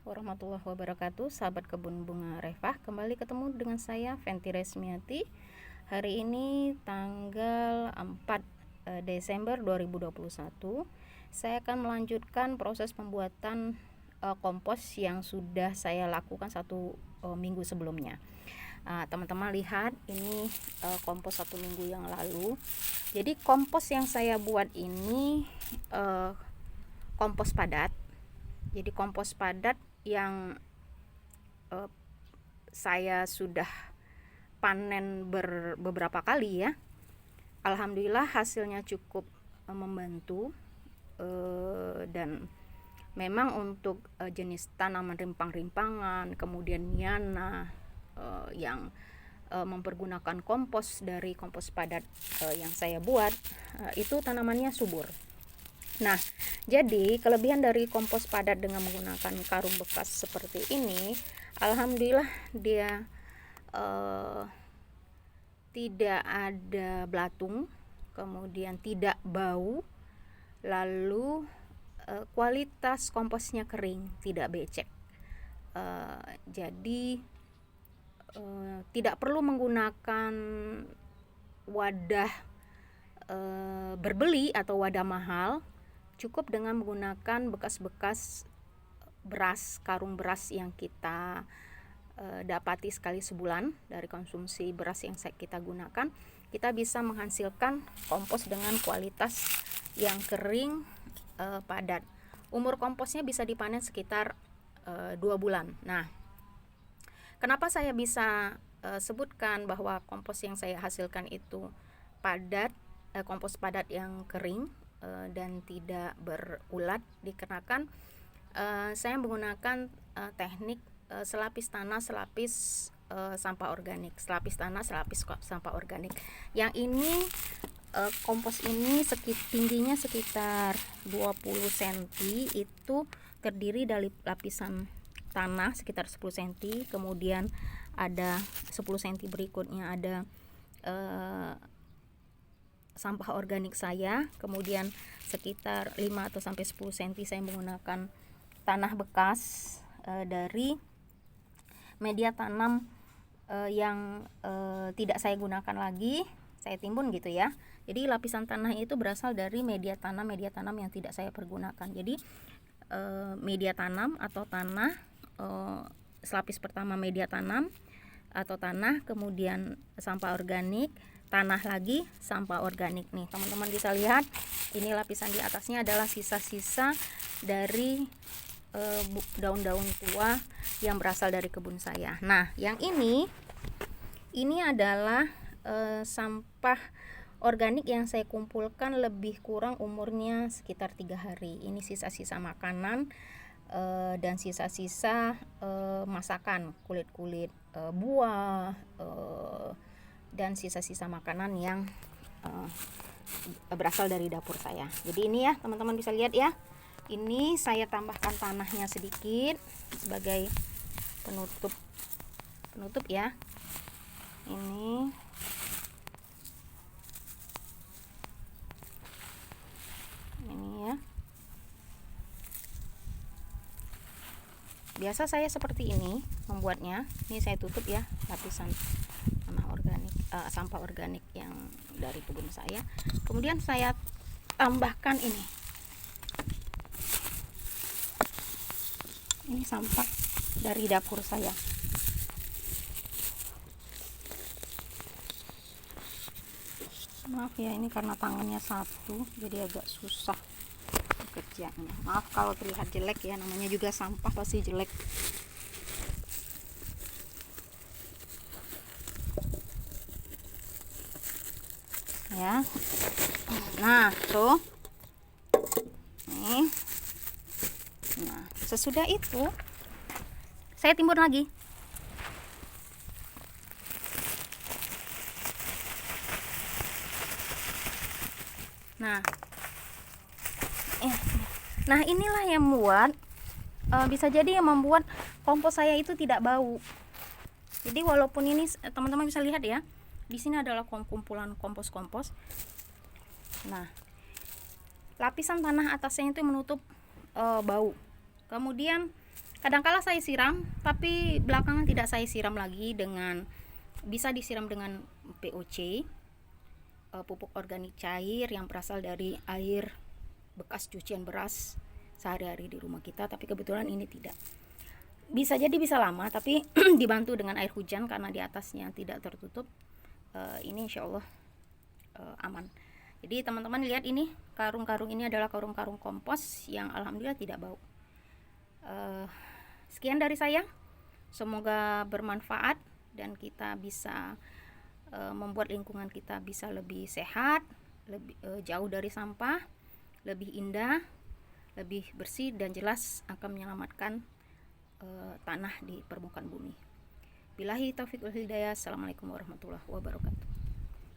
warahmatullahi wabarakatuh, sahabat kebun bunga Revah. Kembali ketemu dengan saya Fenty Resmiati. Hari ini tanggal 4 Desember 2021. Saya akan melanjutkan proses pembuatan kompos yang sudah saya lakukan satu minggu sebelumnya. Teman-teman lihat, ini kompos 1 minggu yang lalu. Jadi kompos yang saya buat ini kompos padat. Jadi kompos padat yang saya sudah panen beberapa kali ya. Alhamdulillah hasilnya cukup membantu, dan memang untuk jenis tanaman rimpang-rimpangan, kemudian nyana yang mempergunakan kompos dari kompos padat yang saya buat, itu tanamannya subur. Nah, jadi kelebihan dari kompos padat dengan menggunakan karung bekas seperti ini, alhamdulillah dia tidak ada belatung, kemudian tidak bau, lalu kualitas komposnya kering, tidak becek. Jadi tidak perlu menggunakan wadah berbeli atau wadah mahal. Cukup dengan menggunakan bekas-bekas beras, karung beras yang kita dapati sekali sebulan dari konsumsi beras yang kita gunakan, kita bisa menghasilkan kompos dengan kualitas yang kering, padat. Umur komposnya bisa dipanen sekitar 2 bulan. Nah, kenapa saya bisa sebutkan bahwa kompos yang saya hasilkan itu padat, kompos padat yang kering dan tidak berulat, dikarenakan saya menggunakan teknik selapis tanah, selapis sampah organik, selapis tanah, selapis sampah organik. Yang ini kompos ini tingginya sekitar 20 cm, itu terdiri dari lapisan tanah sekitar 10 cm, kemudian ada 10 cm berikutnya ada sampah organik saya, kemudian sekitar 5 atau sampai 10 cm saya menggunakan tanah bekas dari media tanam yang tidak saya gunakan lagi, saya timbun gitu ya. Jadi lapisan tanah itu berasal dari media tanam yang tidak saya pergunakan. Jadi media tanam atau tanah, selapis pertama media tanam atau tanah, kemudian sampah organik, tanah lagi, sampah organik. Nih teman-teman bisa lihat, ini lapisan di atasnya adalah sisa-sisa dari daun-daun tua yang berasal dari kebun saya. Nah, yang ini adalah sampah organik yang saya kumpulkan, lebih kurang umurnya sekitar 3 hari. Ini sisa-sisa makanan dan sisa-sisa masakan, kulit-kulit buah, dan sisa-sisa makanan yang berasal dari dapur saya. Jadi ini ya teman-teman bisa lihat ya, ini saya tambahkan tanahnya sedikit sebagai penutup ya. Ini ya, biasa saya seperti ini membuatnya. Ini saya tutup ya, lapisan tanah organik, sampah organik yang dari kebun saya. Kemudian saya tambahkan ini sampah dari dapur saya. Maaf ya, ini karena tangannya satu jadi agak susah bekerjanya. Maaf kalau terlihat jelek ya, namanya juga sampah pasti jelek. Ya. Nah, tuh. Nih. Nah, sesudah itu saya timbun lagi. Nah, inilah yang membuat bisa jadi yang membuat kompos saya itu tidak bau. Jadi walaupun ini teman-teman bisa lihat ya, di sini adalah kumpulan kompos-kompos. Nah, lapisan tanah atasnya itu menutup bau. Kemudian Kadangkala saya siram, tapi belakangan tidak saya siram lagi dengan, bisa disiram dengan POC, pupuk organik cair yang berasal dari air bekas cucian beras sehari-hari di rumah kita. Tapi kebetulan ini tidak. Bisa jadi bisa lama, tapi dibantu dengan air hujan karena di atasnya tidak tertutup. Ini insya Allah aman. Jadi teman-teman lihat ini, karung-karung ini adalah karung-karung kompos yang alhamdulillah tidak bau. Sekian dari saya, semoga bermanfaat dan kita bisa membuat lingkungan kita bisa lebih sehat, lebih jauh dari sampah, lebih indah, lebih bersih, dan jelas akan menyelamatkan tanah di permukaan bumi. Billahi taufiq wal hidayah. Assalamualaikum warahmatullahi wabarakatuh.